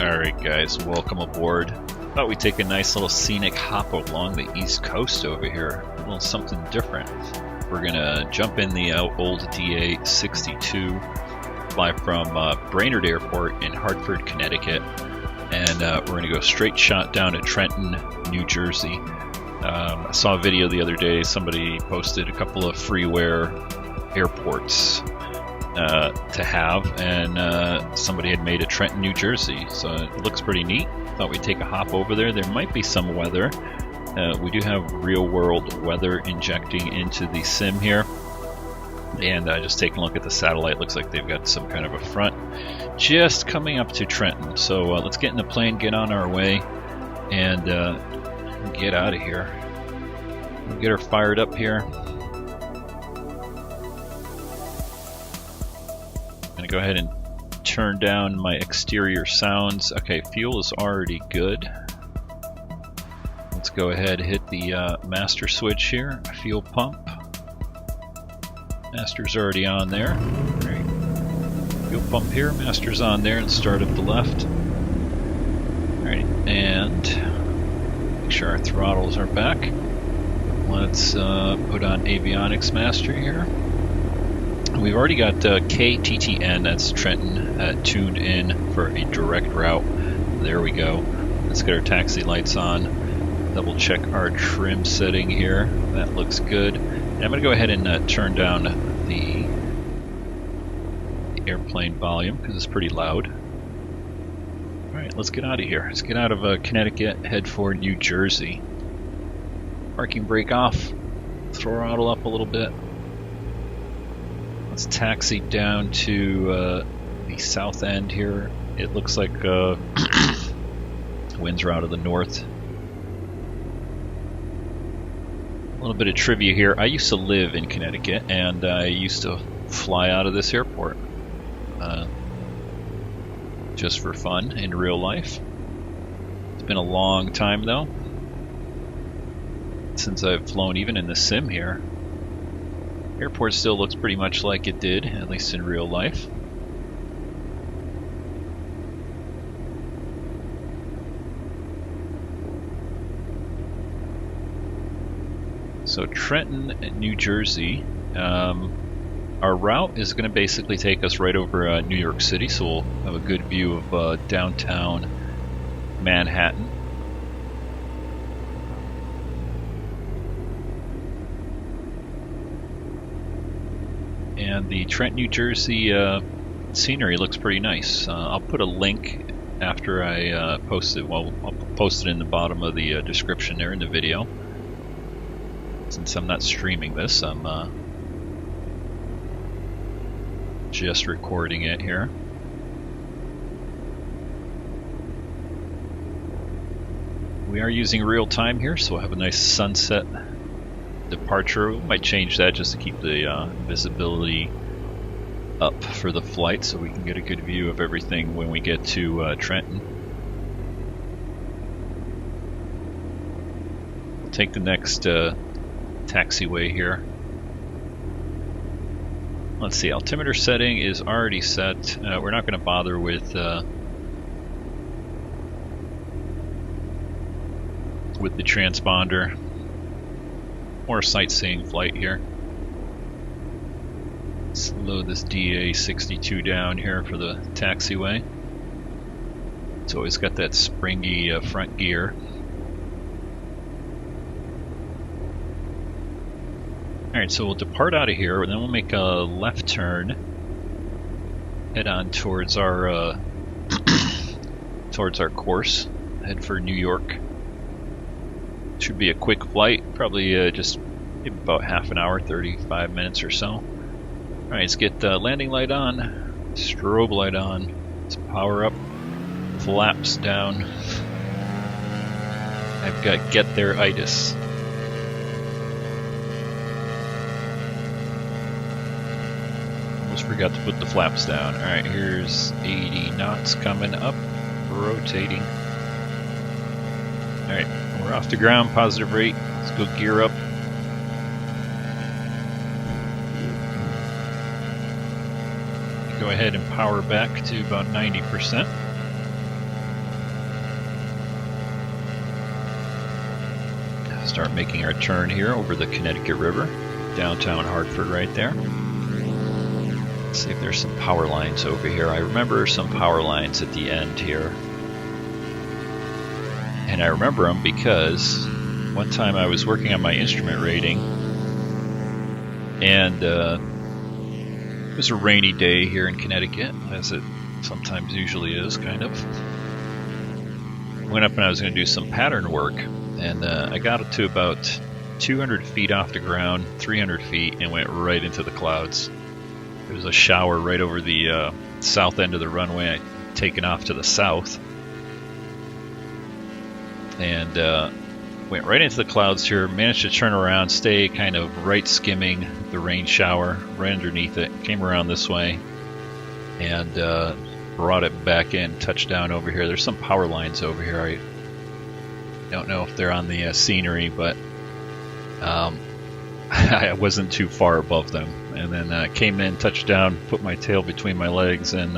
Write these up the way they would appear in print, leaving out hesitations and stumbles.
Alright guys, welcome aboard. Thought we'd take a nice little scenic hop along the east coast over here. A little something different. We're gonna jump in the old DA62, fly from Brainerd Airport in Hartford, Connecticut, and we're gonna go straight shot down to Trenton, New Jersey. I saw a video the other day, somebody posted a couple of freeware airports to have, and somebody had made a Trenton, New Jersey, so it looks pretty neat. Thought we'd take a hop over there. There might be some weather. We do have real-world weather injecting into the sim here, and just taking a look at the satellite, looks like they've got some kind of a front just coming up to Trenton. So let's get in the plane, get on our way, and get out of here. We'll get her fired up here. I'm gonna go ahead and turn down my exterior sounds. Okay, fuel is already good. Let's go ahead and hit the master switch here, fuel pump. Master's already on there. Right. Fuel pump here, master's on there, and start up the left. Alright, and make sure our throttles are back. Let's put on avionics master here. We've already got KTTN, that's Trenton, tuned in for a direct route. There we go. Let's get our taxi lights on. Double check our trim setting here. That looks good. And I'm going to go ahead and turn down the airplane volume because it's pretty loud. Alright, let's get out of here. Let's get out of Connecticut, head for New Jersey. Parking brake off. Throttle up a little bit. Let's taxi down to the south end here. It looks like winds are out of the north. A little bit of trivia here. I used to live in Connecticut, and I used to fly out of this airport just for fun in real life. It's been a long time though since I've flown even in the sim here. Airport still looks pretty much like it did, at least in real life. So Trenton, New Jersey. Our route is going to basically take us right over New York City, so we'll have a good view of downtown Manhattan. And the Trenton, New Jersey scenery looks pretty nice. I'll put a link after I post it. Well, I'll post it in the bottom of the description there in the video. Since I'm not streaming this, I'm just recording it here. We are using real time here, so we'll have a nice sunset departure. We might change that just to keep the visibility up for the flight so we can get a good view of everything when we get to Trenton. We'll take the next taxiway here. Let's see, altimeter setting is already set. We're not going to bother with the transponder. More sightseeing flight here. Let's load this DA62 down here for the taxiway. It's always got that springy front gear. Alright, so we'll depart out of here, and then we'll make a left turn, head on towards our course, head for New York. Should be a quick flight, probably just about half an hour, 35 minutes or so. Alright, let's get the landing light on, strobe light on, let's power up, flaps down. I've got get there-itis. Almost forgot to put the flaps down. Alright, here's 80 knots coming up, rotating. Alright, we're off the ground, positive rate. Let's go gear up. Go ahead and power back to about 90%. start making our turn here over the Connecticut River, downtown Hartford right there. Let's see if there's some power lines over here. I remember some power lines at the end here. And I remember them because one time I was working on my instrument rating, and it was a rainy day here in Connecticut, as it sometimes usually is, kind of. Went up and I was going to do some pattern work, and I got it to about 200 feet off the ground, 300 feet, and went right into the clouds. There was a shower right over the south end of the runway. I'd taken off to the south, and went right into the clouds here. Managed to turn around, stay kind of right skimming the rain shower, right underneath it. Came around this way, and brought it back in, touched down over here. There's some power lines over here. I don't know if they're on the scenery, but I wasn't too far above them. And then came in, touched down, put my tail between my legs, and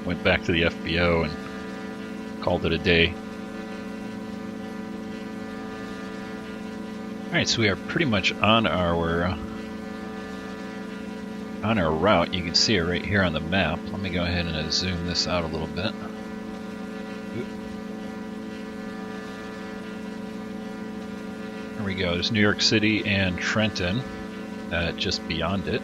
went back to the FBO and called it a day. Alright, so we are pretty much on our route. You can see it right here on the map. Let me go ahead and zoom this out a little bit. There we go. There's New York City and Trenton, just beyond it.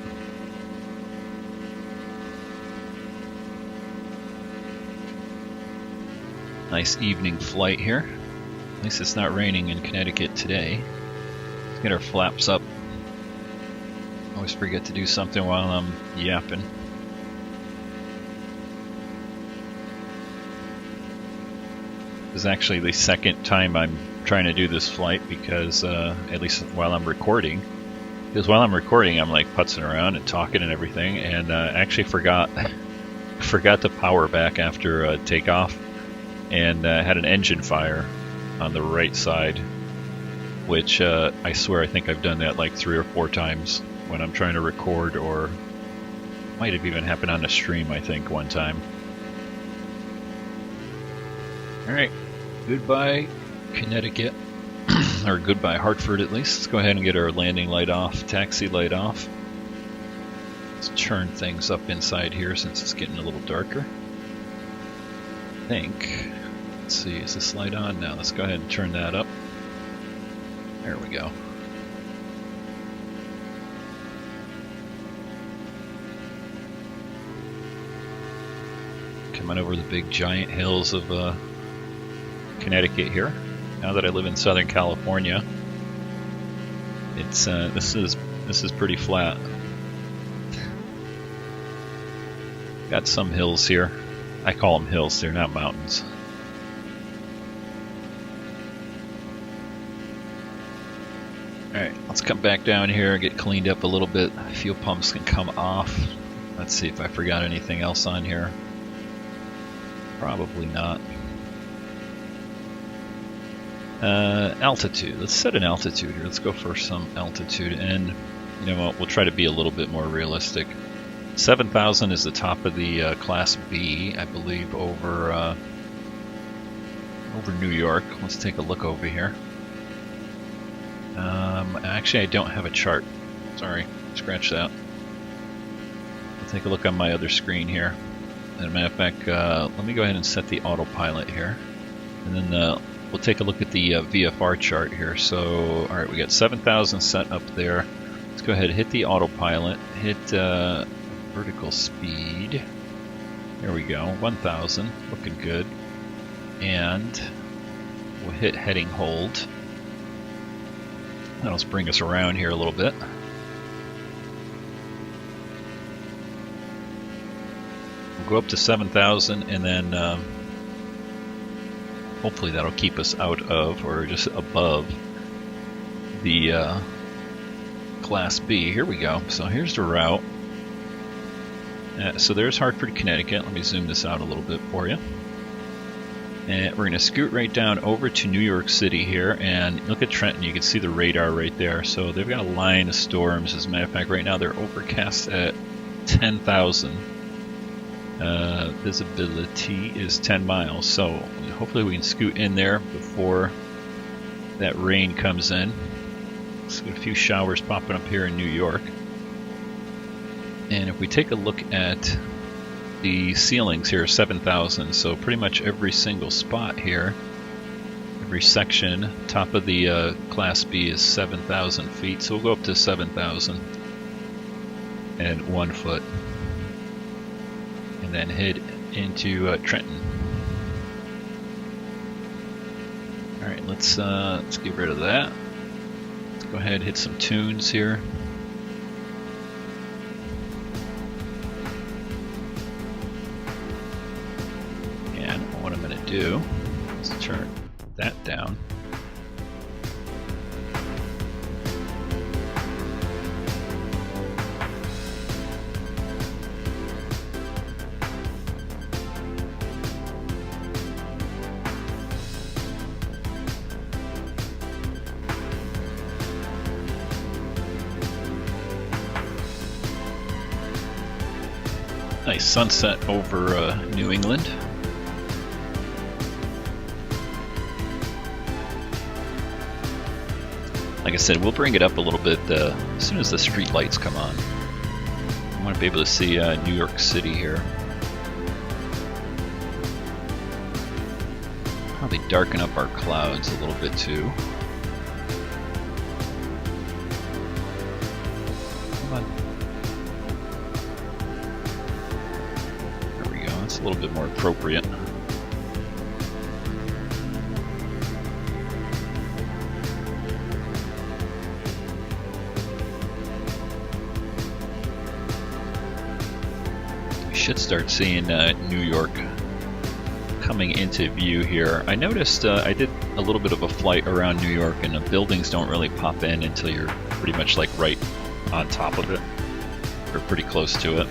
Nice evening flight here. At least it's not raining in Connecticut today. Let's get our flaps up. Always forget to do something while I'm yapping. This is actually the second time I'm trying to do this flight, because at least while I'm recording. Because while I'm recording, I'm like putzing around and talking and everything, and actually forgot to power back after takeoff, and had an engine fire on the right side, which I swear I think I've done that like 3 or 4 times when I'm trying to record, or might have even happened on a stream, I think, one time. Alright, goodbye Connecticut, or goodbye Hartford at least. Let's go ahead and get our landing light off, taxi light off. Let's turn things up inside here since it's getting a little darker. I think, let's see, is this light on? Now let's go ahead and turn that up. There we go. Coming over the big giant hills of Connecticut here. Now that I live in Southern California, it's this is pretty flat. Got some hills here. I call them hills, they're not mountains. Alright, let's come back down here, get cleaned up a little bit. Fuel pumps can come off. Let's see if I forgot anything else on here. Probably not. Altitude. Let's set an altitude here. Let's go for some altitude, and you know what? We'll try to be a little bit more realistic. 7,000 is the top of the Class B, I believe, over New York. Let's take a look over here. Actually, I don't have a chart. Sorry, scratch that. I'll take a look on my other screen here. As a matter of fact, let me go ahead and set the autopilot here, and then we'll take a look at the VFR chart here. So, alright, we got 7,000 set up there. Let's go ahead and hit the autopilot, hit vertical speed. There we go, 1,000, looking good. And we'll hit heading hold. That'll bring us around here a little bit. We'll go up to 7,000, and then hopefully that'll keep us out of, or just above, the Class B. Here we go. So here's the route. So there's Hartford, Connecticut. Let me zoom this out a little bit for you. And we're going to scoot right down over to New York City here, and look at Trenton. You can see the radar right there. So they've got a line of storms. As a matter of fact, right now they're overcast at 10,000. Visibility is 10 miles. So hopefully we can scoot in there before that rain comes in. So a few showers popping up here in New York. And if we take a look at the ceilings here, 7,000, so pretty much every single spot here, every section, top of the Class B is 7,000 feet, so we'll go up to 7,000 and 1 foot, and then head into Trenton. All right, let's get rid of that. Let's go ahead and hit some tunes here. What I'm going to do is turn that down. Nice sunset over New England. Like I said, we'll bring it up a little bit as soon as the street lights come on. I want to be able to see New York City here. Probably darken up our clouds a little bit too. Come on. There we go, that's a little bit more appropriate. Should start seeing New York coming into view here. I noticed I did a little bit of a flight around New York, and the buildings don't really pop in until you're pretty much like right on top of it, or pretty close to it.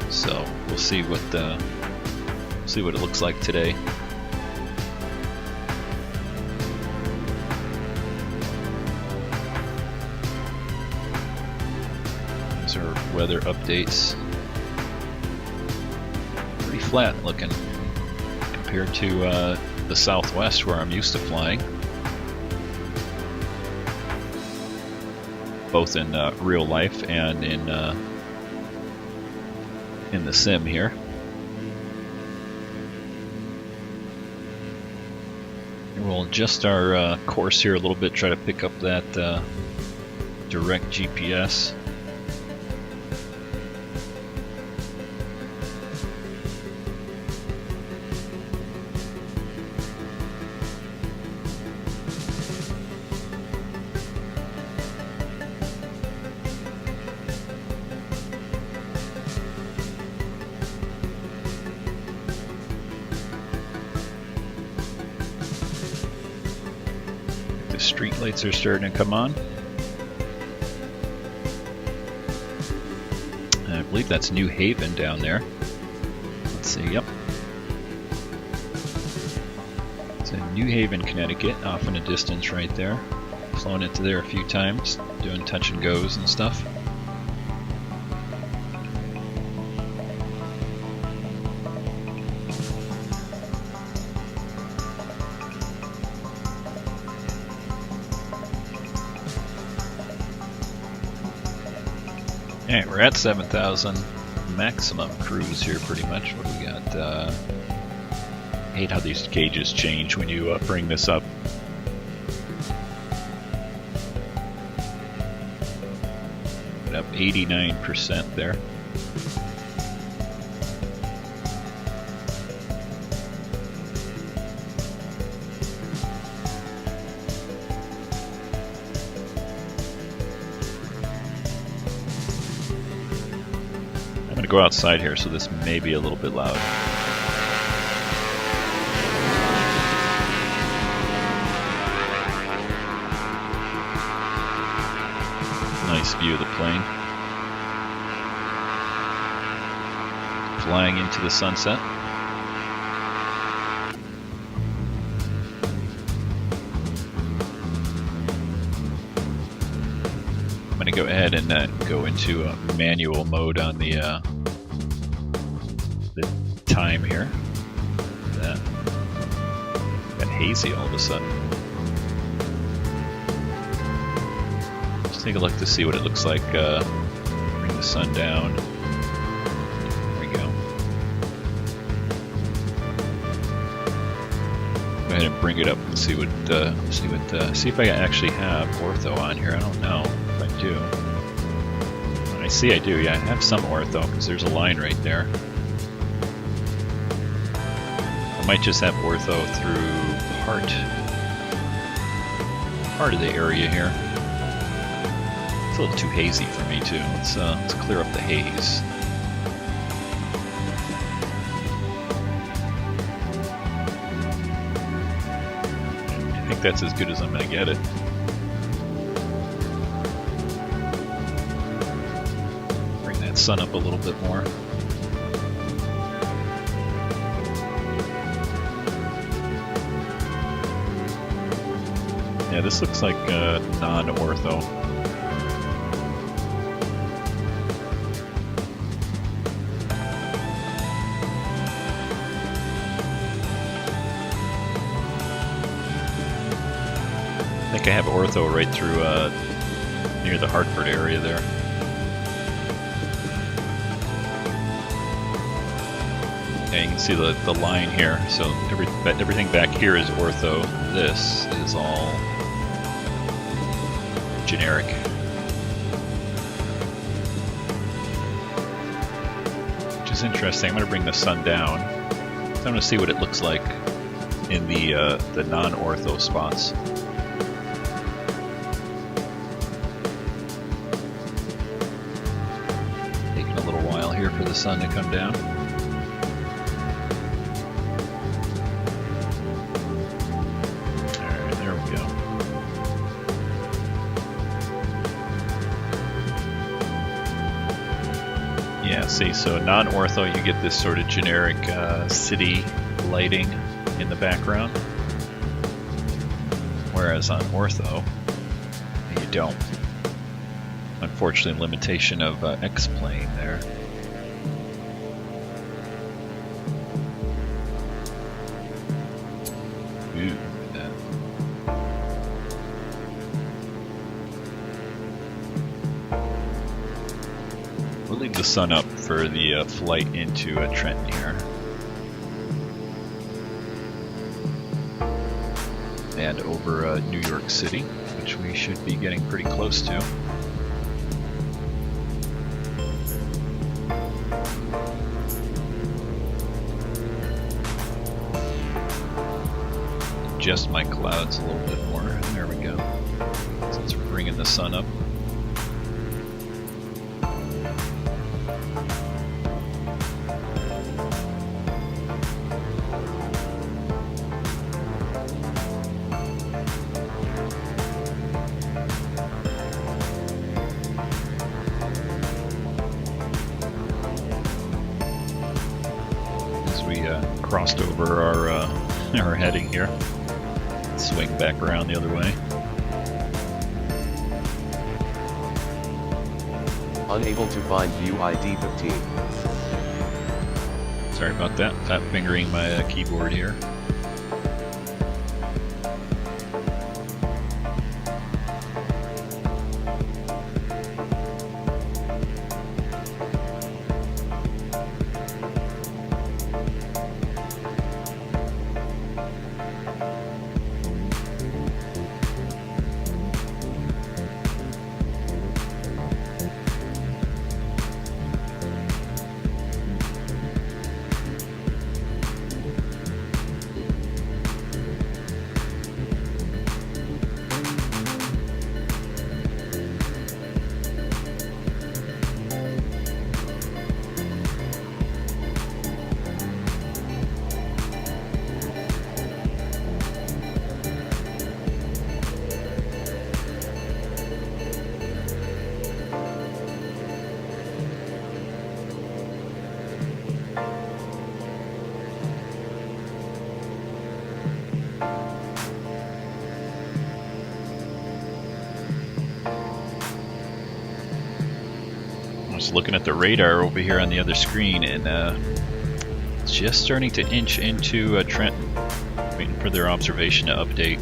So we'll see what it looks like today. These are weather updates. Flat looking compared to the Southwest where I'm used to flying, both in real life and in the sim here. And we'll adjust our course here a little bit, try to pick up that direct GPS. Street lights are starting to come on. I believe that's New Haven down there. Let's see, yep. It's in New Haven, Connecticut, off in the distance right there. Flown into there a few times, doing touch and goes and stuff. Alright, we're at 7,000 maximum cruise here pretty much. What do we got? I hate how these gauges change when you bring this up. Up 89% there. Go outside here, so this may be a little bit loud. Nice view of the plane. Flying into the sunset. I'm going to go ahead and go into manual mode on the time here. Got hazy all of a sudden. Let's take a look to see what it looks like. Bring the sun down. There we go. Go ahead and bring it up and see if I actually have ortho on here. I don't know if I do. I see I do. Yeah, I have some ortho because there's a line right there. I might just have ortho through part of the area here. It's a little too hazy for me too. Let's clear up the haze. I think that's as good as I'm going to get it. Bring that sun up a little bit more. Yeah, this looks like non-ortho. I think I have ortho right through near the Hartford area there. Yeah, you can see the line here. So everything back here is ortho. This is all generic. Which is interesting. I'm going to bring the sun down. I'm going to see what it looks like in the non-ortho spots. Taking a little while here for the sun to come down. Alright, there we go. Yeah, see, so non-ortho, you get this sort of generic city lighting in the background, whereas on ortho, you don't. Unfortunately, limitation of X-plane there. Ooh, that. We'll leave the sun up for the flight into Trenton here. And over New York City, which we should be getting pretty close to. Adjust my clouds a little bit more. There we go. Since we're bringing the sun up. Crossed over our heading here. Swing back around the other way. Unable to find view ID 15. Sorry about that. Fat fingering my keyboard here. Looking at the radar over here on the other screen, and it's just starting to inch into Trenton. Waiting for their observation to update.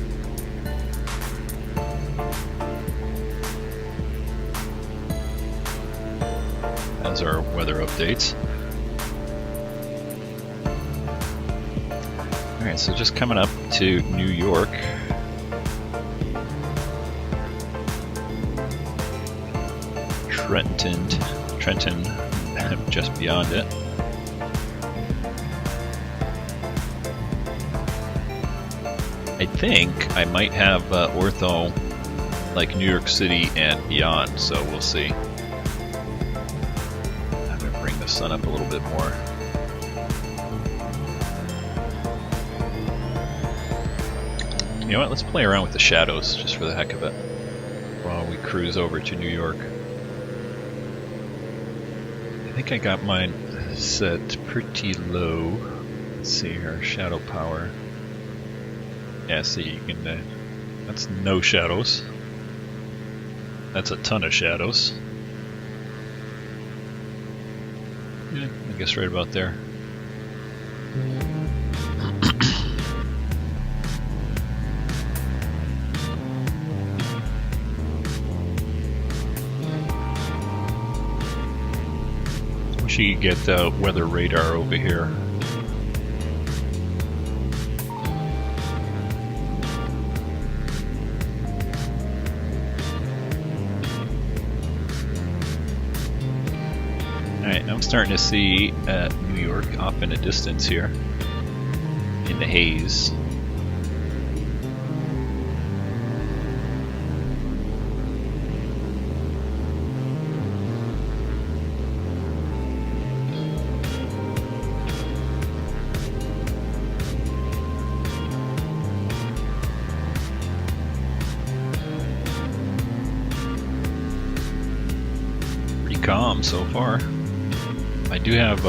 as our weather updates. Alright, so just coming up to New York. Trenton, just beyond it. I think I might have ortho like New York City and beyond, so we'll see. I'm going to bring the sun up a little bit more. You know what, let's play around with the shadows just for the heck of it while we cruise over to New York. I think I got mine set pretty low. Let's see here, shadow power. Yeah, see, you can, that's no shadows. That's a ton of shadows. Yeah, I guess right about there. Wish you could get the weather radar over here. I'm starting to see New York off in the distance here, in the haze. Pretty calm so far. I do have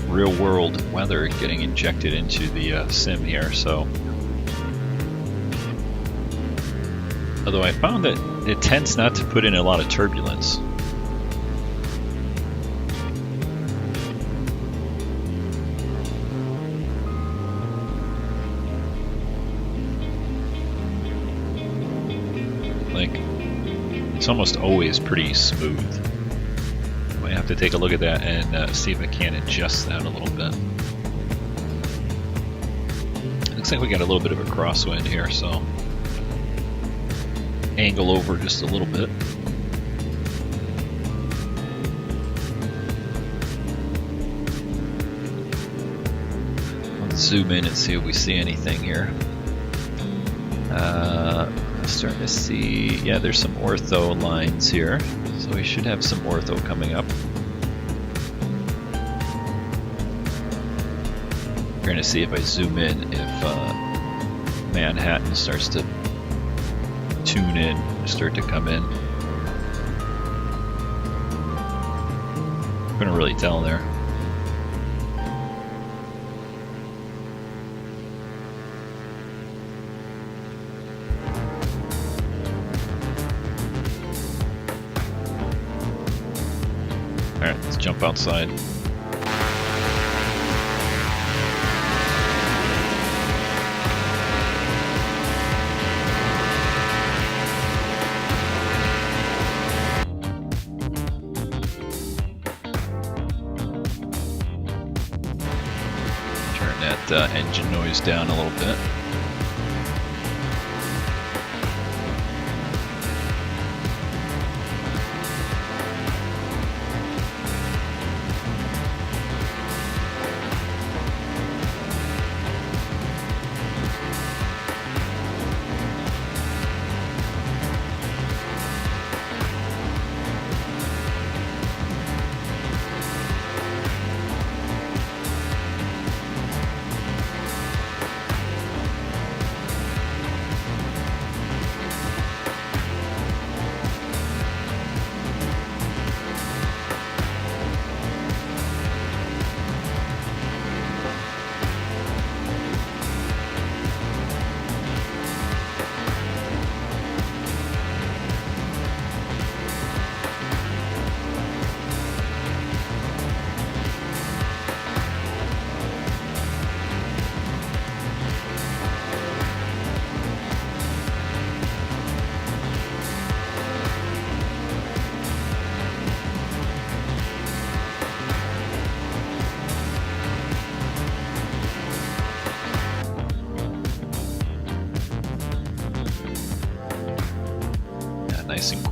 real-world weather getting injected into the sim here, so. Although I found that it tends not to put in a lot of turbulence. Like, it's almost always pretty smooth. I have to take a look at that and see if I can adjust that a little bit. Looks like we got a little bit of a crosswind here, so angle over just a little bit. Let's zoom in and see if we see anything here. Starting to see, yeah, there's some ortho lines here. So we should have some ortho coming up. We're going to see if I zoom in if Manhattan starts to tune in, start to come in. Couldn't really tell there. Alright, let's jump outside. Turn that engine noise down a little bit.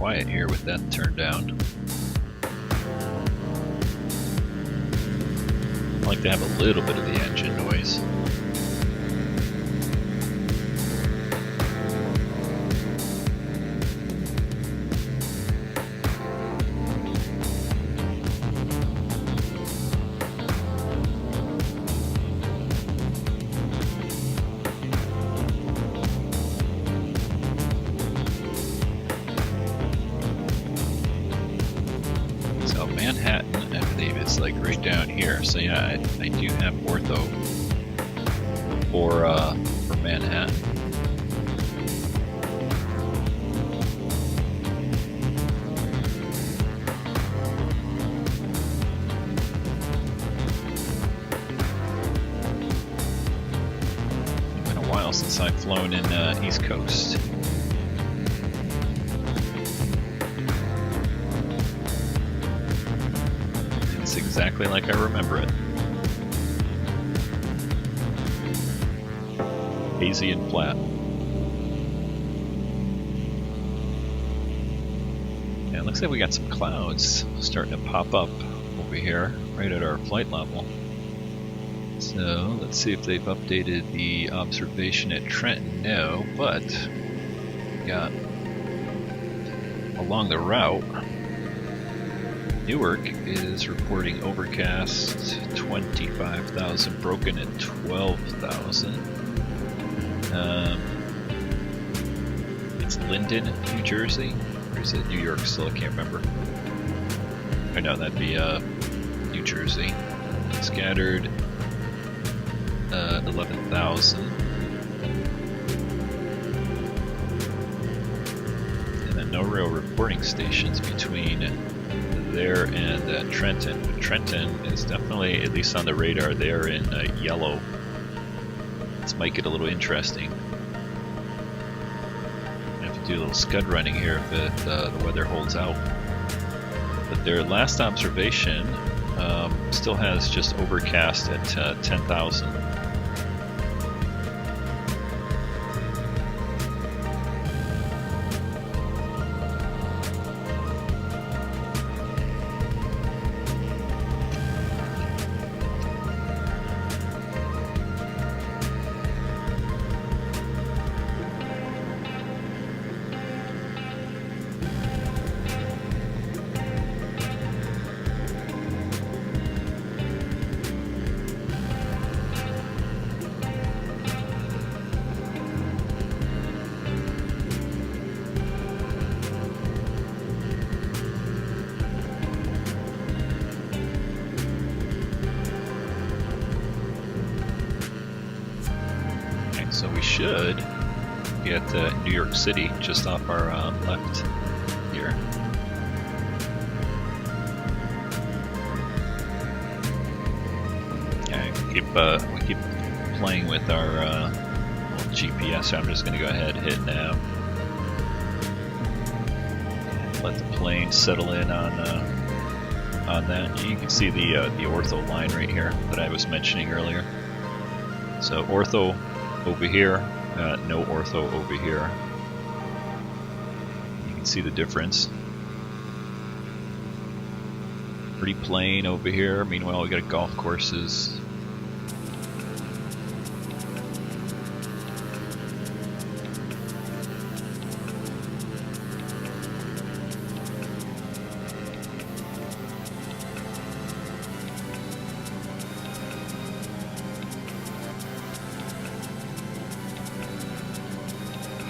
quiet here with that turned down. I like to have a little bit of the engine noise. Manhattan, I believe it's like right down here. So yeah, I do have ortho for Manhattan. It's been a while since I've flown in East Coast. Exactly like I remember it. Hazy and flat. Yeah, it looks like we got some clouds starting to pop up over here, right at our flight level. So let's see if they've updated the observation at Trenton. No, but we got along the route. Newark is reporting overcast 25,000, broken at 12,000. It's Linden, New Jersey, or is it New York still? I can't remember. I know that'd be New Jersey. Scattered 11,000. And then no real reporting stations between there and Trenton. But Trenton is definitely, at least on the radar, there in yellow. This might get a little interesting. I have to do a little scud running here if the weather holds out. But their last observation still has just overcast at 10,000. So we should get New York City just off our left here. Okay, we keep playing with our little GPS. So I'm just going to go ahead and hit nav. Let the plane settle in on that. You can see the ortho line right here that I was mentioning earlier. So ortho over here, no ortho over here. You can see the difference. Pretty plain over here. Meanwhile, we got golf courses.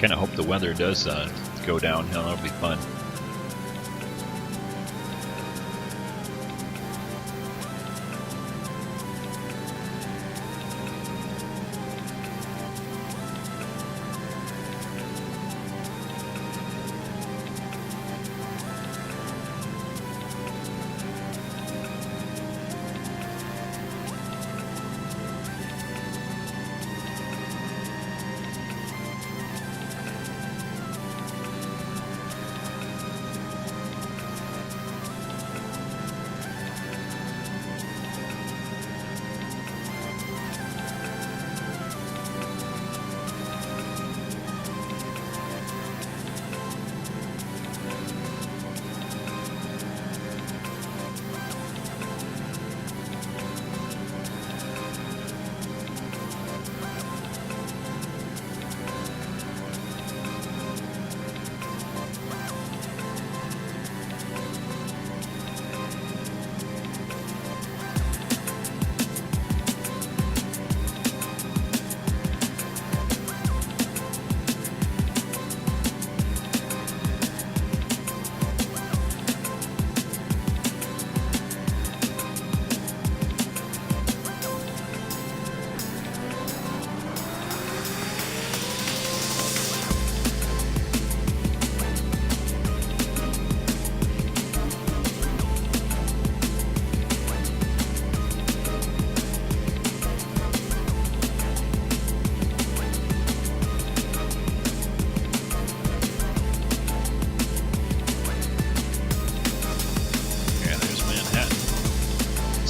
Kind of hope the weather does go downhill. That'll be fun.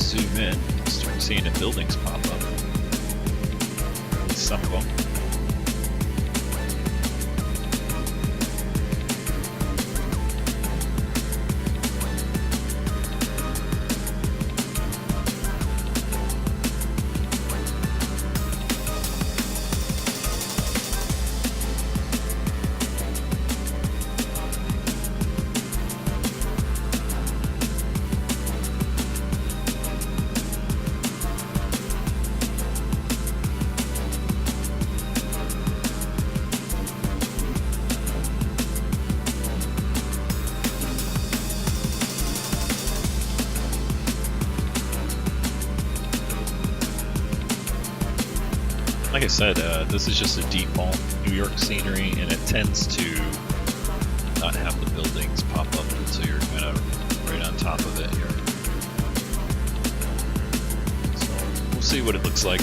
zoom in, start seeing the buildings pop up. Some of them. Like I said, this is just a default New York scenery, and it tends to not have the buildings pop up until you're kind of right on top of it here. So we'll see what it looks like.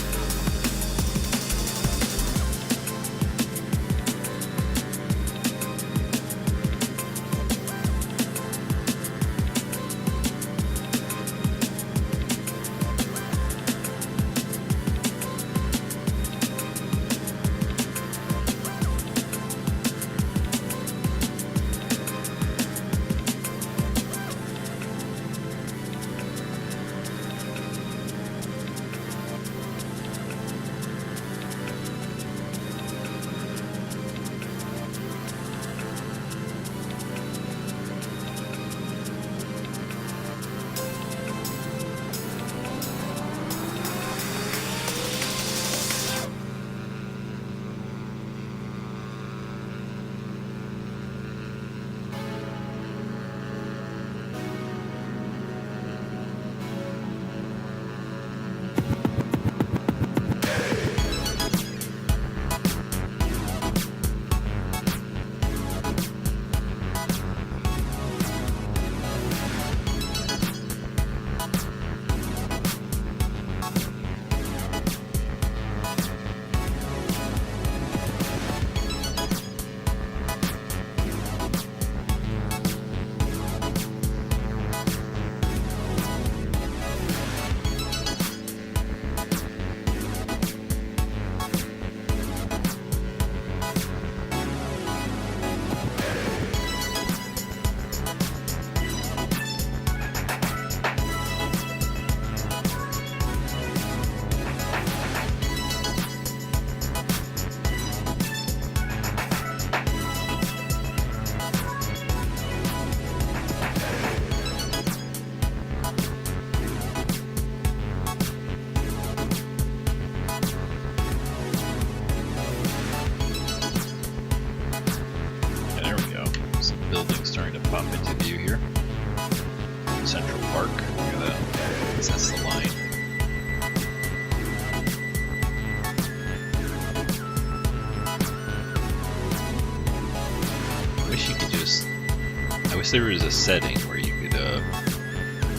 There is a setting where you could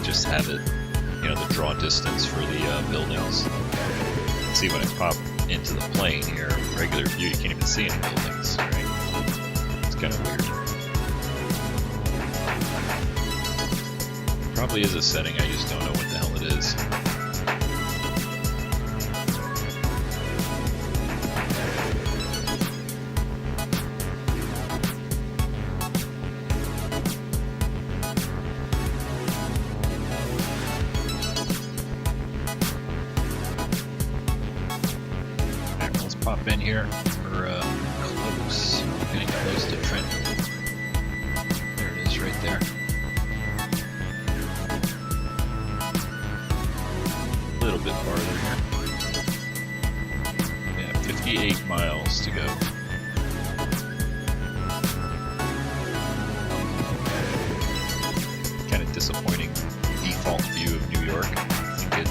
just have it, you know, the draw distance for the buildings. See, when I pop into the plane here, regular view, you can't even see any buildings, right? It's kind of weird. Probably is a setting, I just don't know what the hell it is. Pop in here. We're close. We're getting close to Trenton. There it is right there. A little bit farther here. Yeah, 58 miles to go. Kind of disappointing default view of New York. I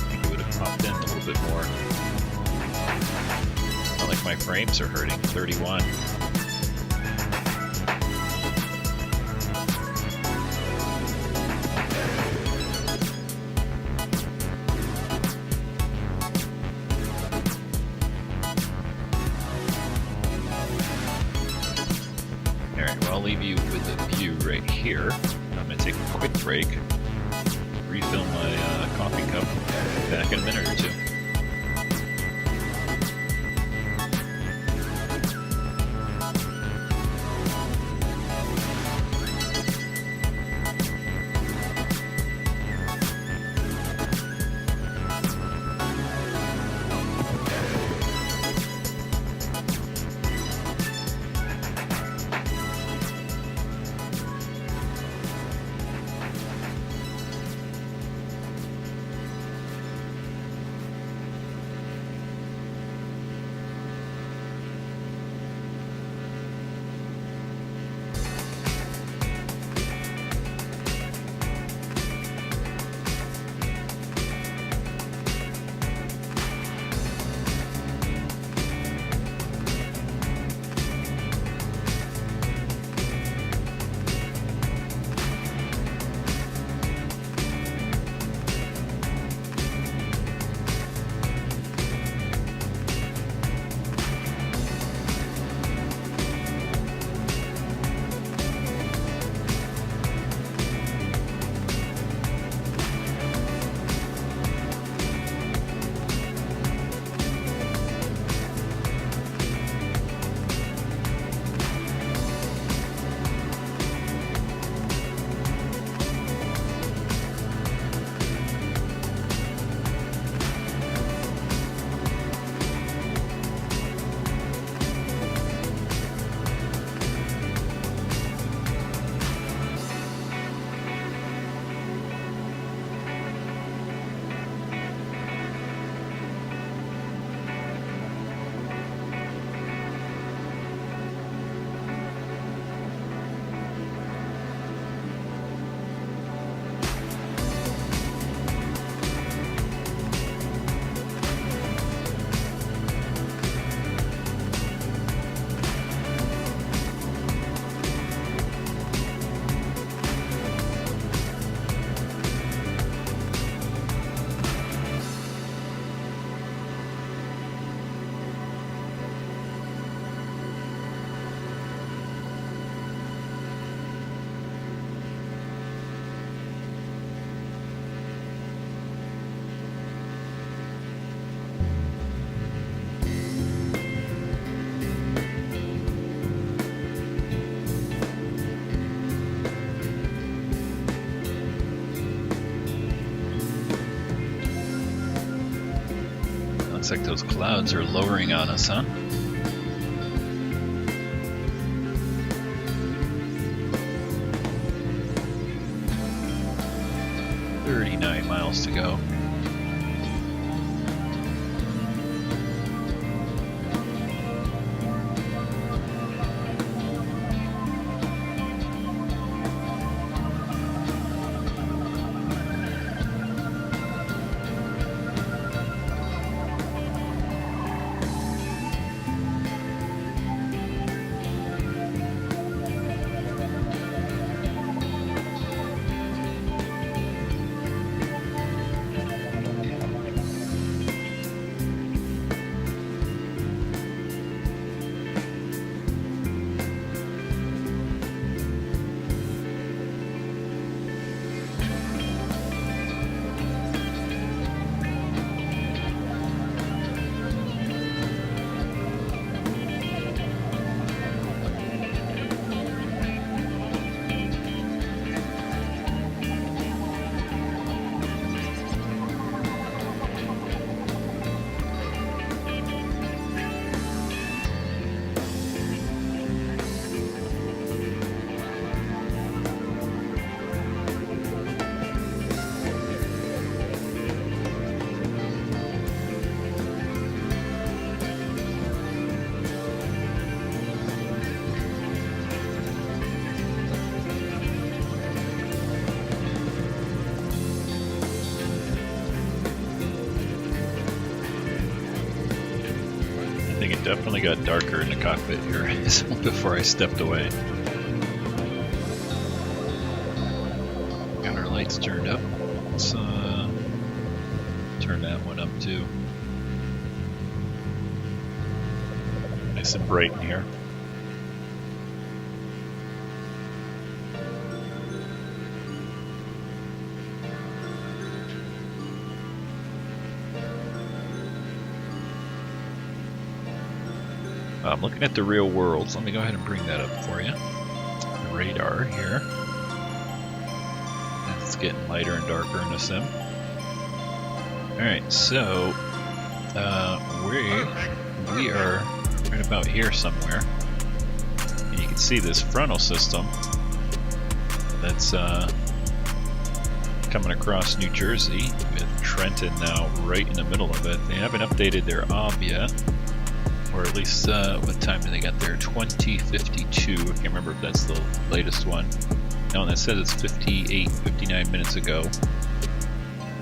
think it would have popped in a little bit more. Like my frames are hurting. 31. Alright, well, I'll leave you with a view right here. I'm going to take a quick break, refill my back in a minute or two. Looks like those clouds are lowering on us, huh? Miles to go. Definitely got darker in the cockpit here before I stepped away. Got our lights turned up. Let's turn that one up too. Nice and bright in here. I'm looking at the real world, so let me go ahead and bring that up for you. The radar here. It's getting lighter and darker in the sim. Alright, so we are right about here somewhere. And you can see this frontal system that's coming across New Jersey with Trenton now right in the middle of it. They haven't updated their ob yet, or at least what time did they get there? 2052. I can't remember if that's the latest one. No, that says it's 59 minutes ago.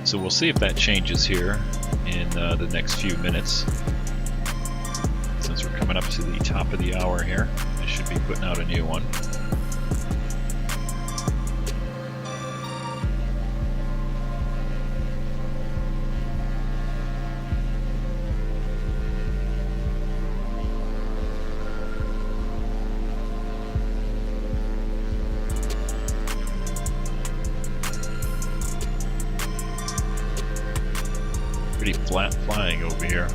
So we'll see if that changes here in the next few minutes. Since we're coming up to the top of the hour here, I should be putting out a new one. Flat flying over here.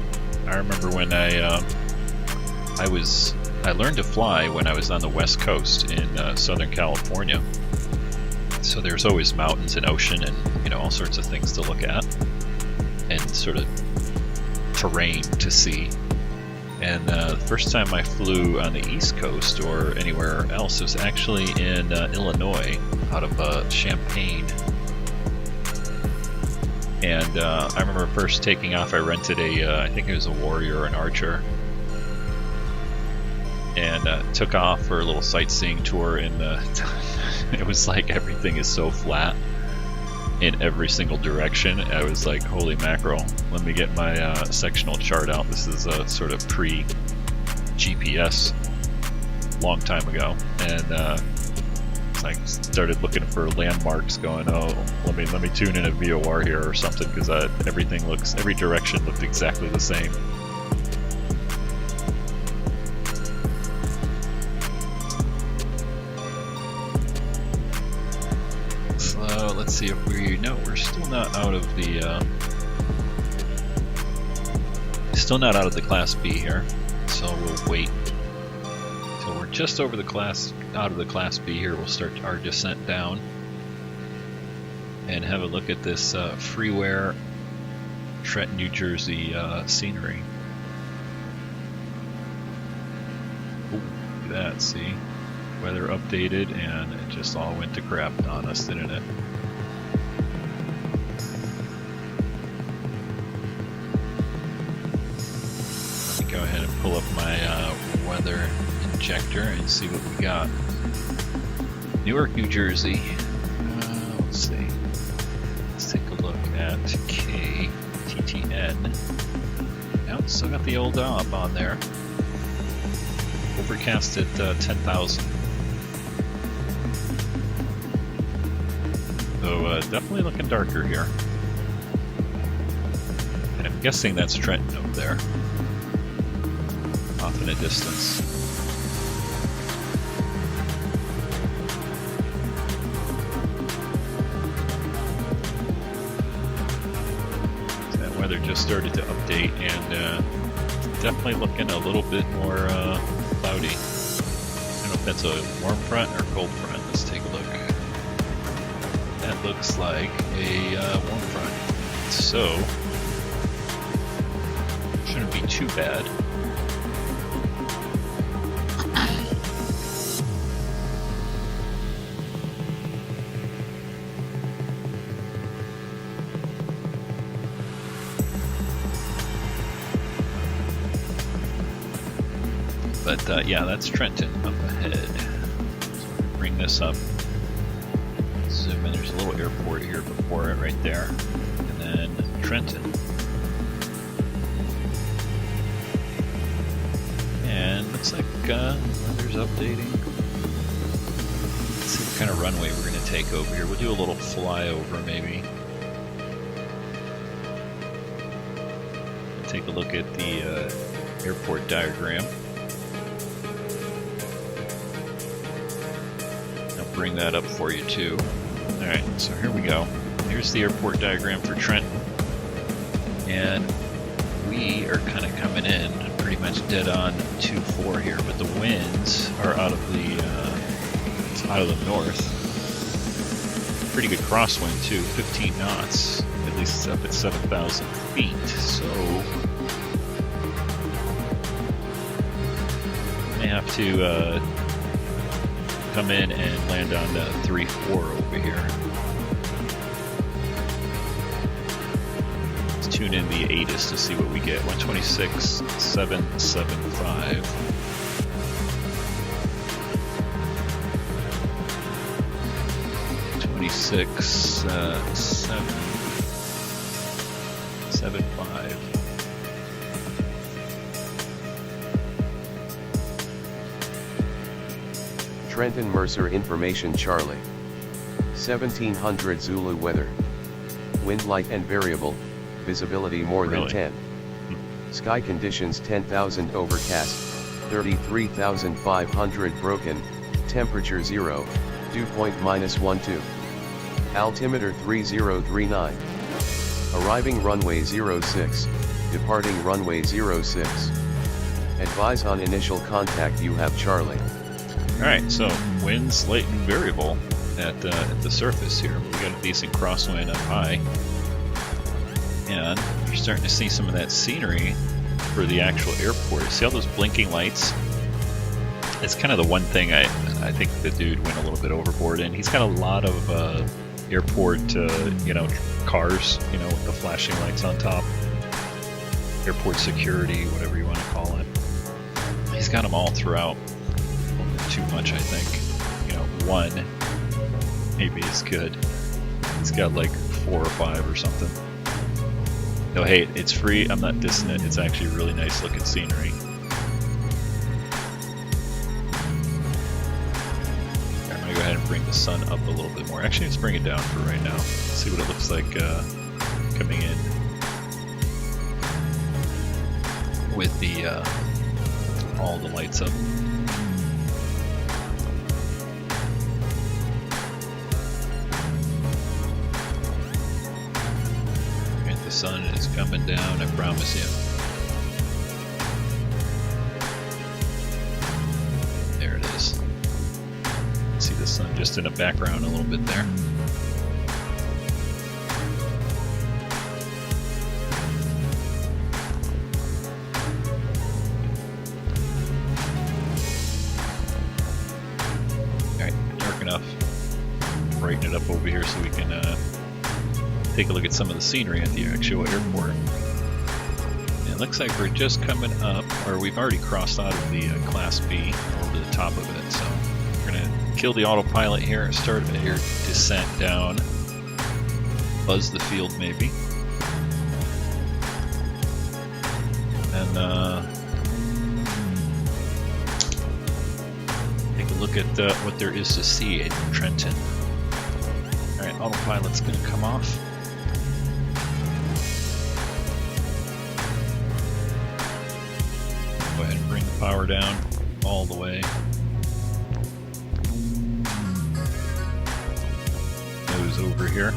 I remember when I learned to fly when I was on the West Coast in Southern California. So there's always mountains and ocean and all sorts of things to look at and sort of terrain to see. And the first time I flew on the East Coast or anywhere else was actually in Illinois, out of Champaign. And I remember first taking off, I rented I think it was a Warrior or an Archer, and took off for a little sightseeing tour. And it was like everything is so flat in every single direction. I was like, holy mackerel, let me get my sectional chart out. This is sort of pre-GPS, long time ago. And I started looking for landmarks, going, oh, let me tune in a VOR here or something, because every direction looked exactly the same. So let's see if we're still not out of the Class B here, so we'll wait. So we're just over out of the Class B here. We'll start our descent down and have a look at this freeware Trenton, New Jersey scenery. Ooh, look at that, see? Weather updated and it just all went to crap on us, didn't it? Let me go ahead and pull up my weather injector and see what we got. Newark, New Jersey. Let's see. Let's take a look at KTTN. Now, still got the old ob on there. Overcast at 10,000. So definitely looking darker here. And I'm guessing that's Trenton over there, off in a distance. Weather just started to update, and definitely looking a little bit more cloudy. I don't know if that's a warm front or cold front. Let's take a look. That looks like a warm front, so shouldn't be too bad. But yeah, that's Trenton up ahead. So bring this up. Zoom in. There's a little airport here before it, right there, and then Trenton. And looks like weather's updating. Let's see what kind of runway we're going to take over here. We'll do a little flyover, maybe. Take a look at the airport diagram. Bring that up for you too. Alright, so here we go. Here's the airport diagram for Trenton. And we are kind of coming in pretty pretty much dead on 2-4 here, but the winds are out of the north. Pretty good crosswind too, 15 knots. At least it's up at 7,000 feet. So may have to come in and land on 3-4 over here. Let's tune in the ATIS to see what we get. 126,775. 775. Trenton Mercer Information Charlie. 1700 Zulu weather. Wind light and variable, visibility more than 10. Sky conditions 10,000 overcast, 33,500 broken, temperature 0, dew point -12. Altimeter 3039. Arriving runway 06, departing runway 06. Advise on initial contact, you have Charlie. Alright, so winds light and variable at the surface here. We got a decent crosswind up high. And you're starting to see some of that scenery for the actual airport. See all those blinking lights? It's kind of the one thing I think the dude went a little bit overboard in. He's got a lot of airport, cars, with the flashing lights on top. Airport security, whatever you want to call it. He's got them all throughout. Too much, I think. One maybe is good. He's got like 4 or 5 or something. No, hey, it's free. I'm not dissing it. It's actually really nice looking scenery. I'm gonna go ahead and bring the sun up a little bit more. Actually, let's bring it down for right now. See what it looks like coming in with the all the lights up. The sun is coming down, I promise you. There it is. See the sun just in the background a little bit there. Alright, dark enough. Brighten it up over here so we can take a look at some of the scenery at the actual airport. And it looks like we're just coming up, or we've already crossed out of the Class B over the top of it. So we're going to kill the autopilot here and start a air descent down. Buzz the field maybe. And take a look at what there is to see in Trenton. Alright, autopilot's going to come off. Go ahead and bring the power down all the way. Nose over here.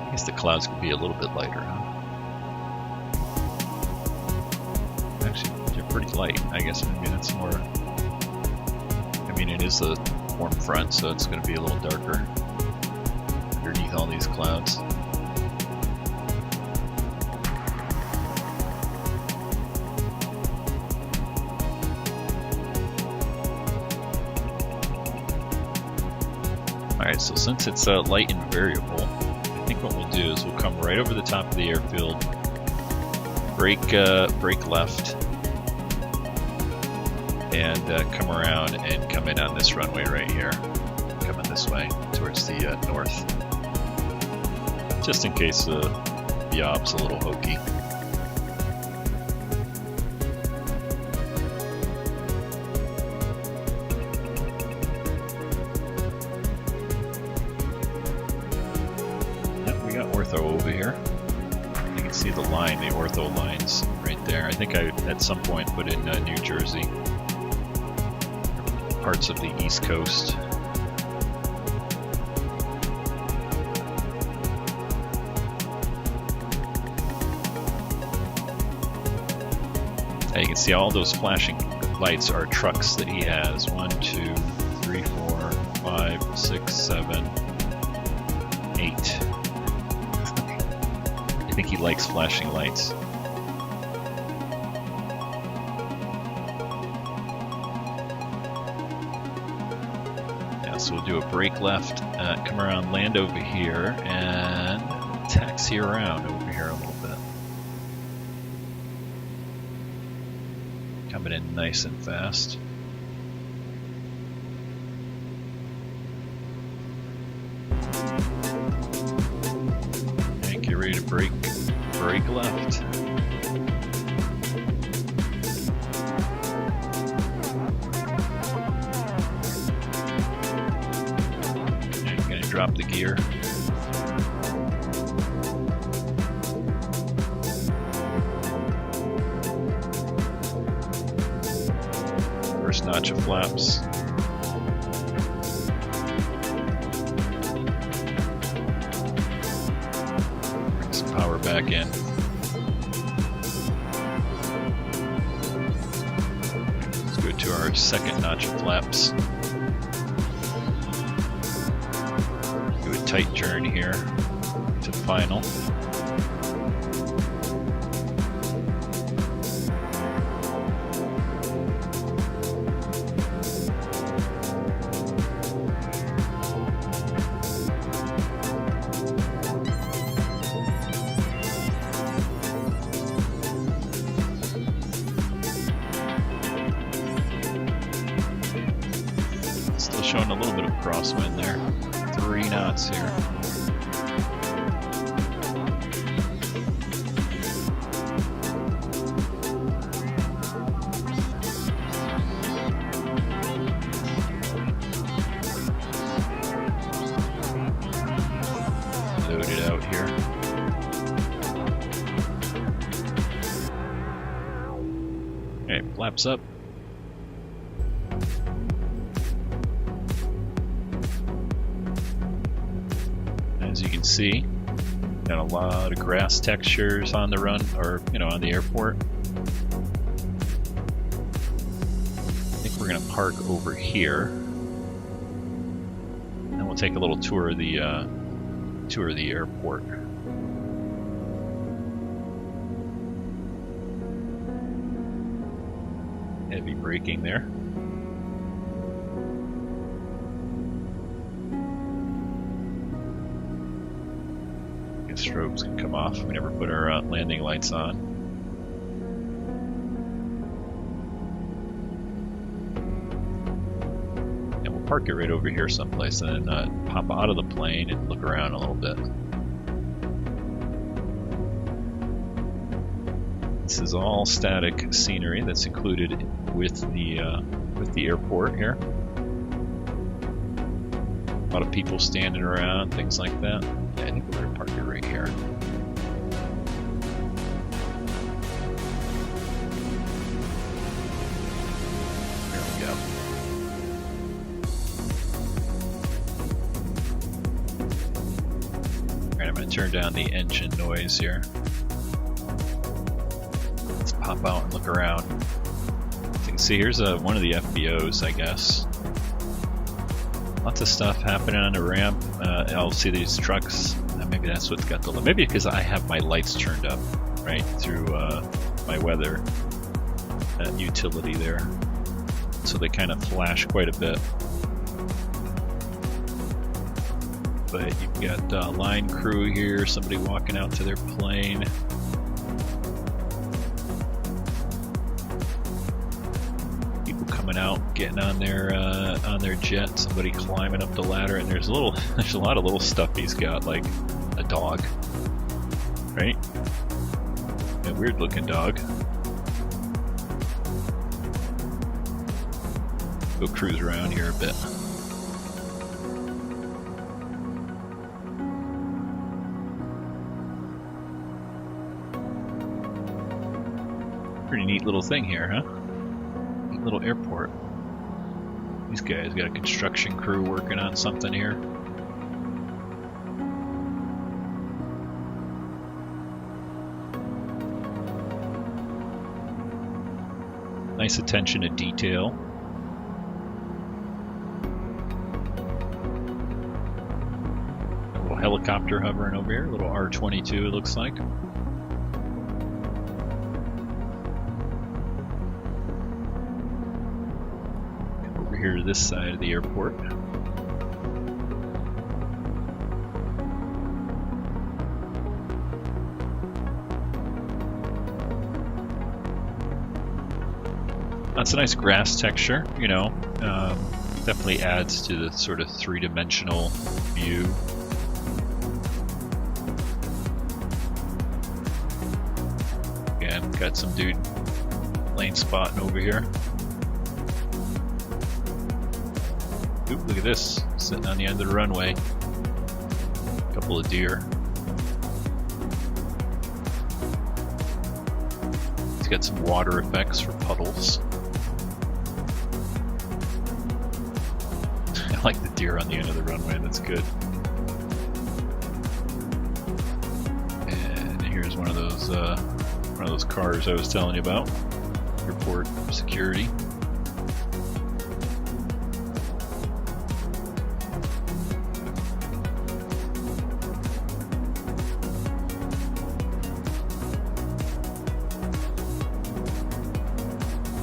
I guess the clouds could be a little bit lighter, huh? Actually, they're pretty light. I guess maybe that's more... I mean, it is a warm front, so it's going to be a little darker underneath all these clouds. Alright, so since it's light and variable, I think what we'll do is we'll come right over the top of the airfield, brake left, and come around and come in on this runway right here. Coming this way towards the north. Just in case the ob's a little hokey. Yep, we got ortho over here. You can see the line, the ortho lines right there. I think I at some point put in New Jersey. Parts of the East Coast. You can see all those flashing lights are trucks that he has. 1, 2, 3, 4, 5, 6, 7, 8. I think he likes flashing lights. Yeah, so we'll do a brake left, come around, land over here, and taxi around over here a little bit. Coming in nice and fast. And get ready to brake left. And you're gonna drop the gear. Notch of flaps. Bring some power back in. Let's go to our second notch of flaps. Do a tight turn here to final. Showing a little bit of crosswind there. 3 knots here. Load it out here. Okay, flaps up. As you can see, got a lot of grass textures on the run, or on the airport. I think we're gonna park over here, and we'll take a little tour of the airport. Heavy braking there. Strobes can come off. We never put our landing lights on. And we'll park it right over here someplace and then pop out of the plane and look around a little bit. This is all static scenery that's included with the airport here. A lot of people standing around, things like that. I think we're going to park it right here. There we go. Alright, I'm going to turn down the engine noise here. Let's pop out and look around. As you can see, here's one of the FBOs, I guess. Lots of stuff happening on the ramp. I'll see these trucks. Maybe that's what's got the... Maybe because I have my lights turned up, right, through my weather utility there. So they kind of flash quite a bit. But you've got line crew here, somebody walking out to their plane. People coming out, getting on their jet. Somebody climbing up the ladder, and there's a lot of little stuff he's got, like a dog, right? A weird looking dog. Go cruise around here a bit. Pretty neat little thing here, huh? Neat little airport. These guys got a construction crew working on something here. Nice attention to detail. A little helicopter hovering over here, a little R-22 it looks like. Over here to this side of the airport. That's a nice grass texture, you know, definitely adds to the sort of three-dimensional view. Again, got some dude lane spotting over here. Oop, look at this, sitting on the end of the runway. A couple of deer. He's got some water effects for puddles. I like the deer on the end of the runway, that's good. And here's one of those cars I was telling you about. Airport security.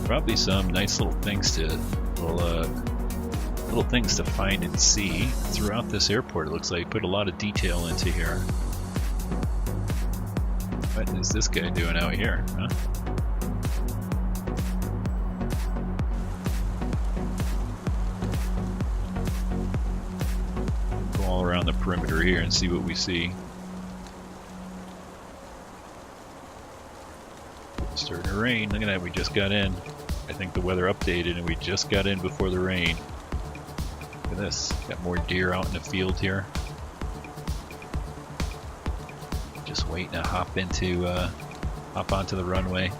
Probably some nice little things to little things to find and see throughout this airport. It looks like you put a lot of detail into here. What is this guy doing out here, huh? Go all around the perimeter here and see what we see. It's starting to rain. Look at that, we just got in. I think the weather updated and we just got in before the rain. Look at this, got more deer out in the field here. Just waiting to hop onto the runway.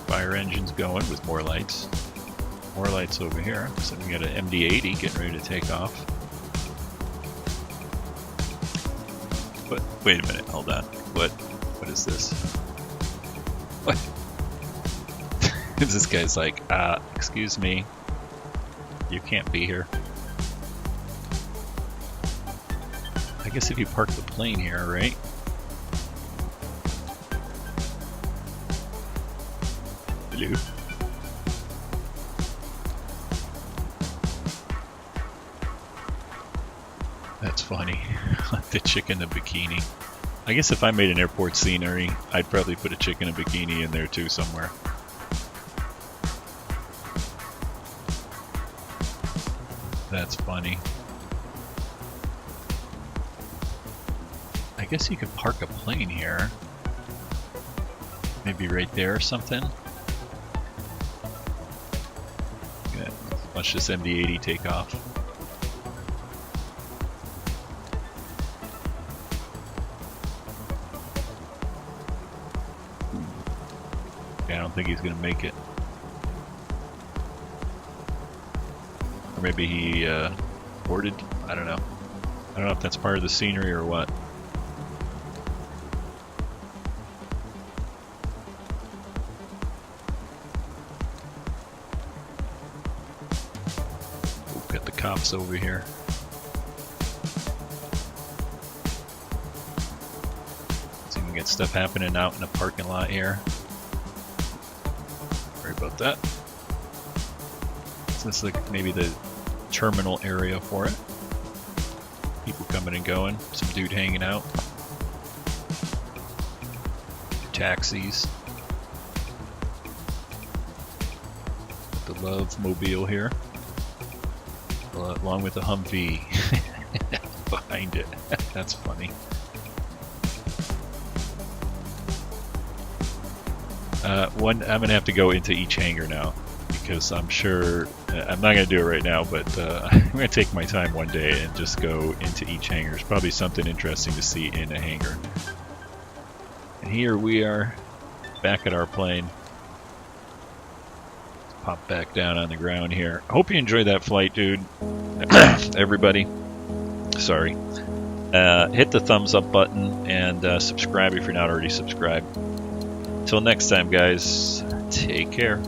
Fire engine's going with more lights. More lights over here. So we got an MD-80 getting ready to take off. But wait a minute, hold on. What is this? What? This guy's like, excuse me. You can't be here. I guess if you park the plane here, right? Hello. That's funny. The chick in the bikini. I guess if I made an airport scenery, I'd probably put a chick in a bikini in there too somewhere. That's funny. I guess you could park a plane here. Maybe right there or something. Good. Watch this MD-80 take off. I don't think he's gonna make it. Or maybe he boarded. I don't know. I don't know if that's part of the scenery or what. Got the cops over here. got stuff happening out in the parking lot here. Sorry about that. This is like maybe the terminal area for it. People coming and going. Some dude hanging out. Taxis. The Love Mobile here. Along with the Humvee behind it. That's funny. I'm gonna have to go into each hangar now because I'm sure I'm not gonna do it right now, but I'm gonna take my time one day and just go into each hangar. There's probably something interesting to see in a hangar. And here we are back at our plane. Pop back down on the ground here. I hope you enjoyed that flight, dude. Everybody, sorry. Hit the thumbs up button and subscribe if you're not already subscribed. Until next time, guys, take care.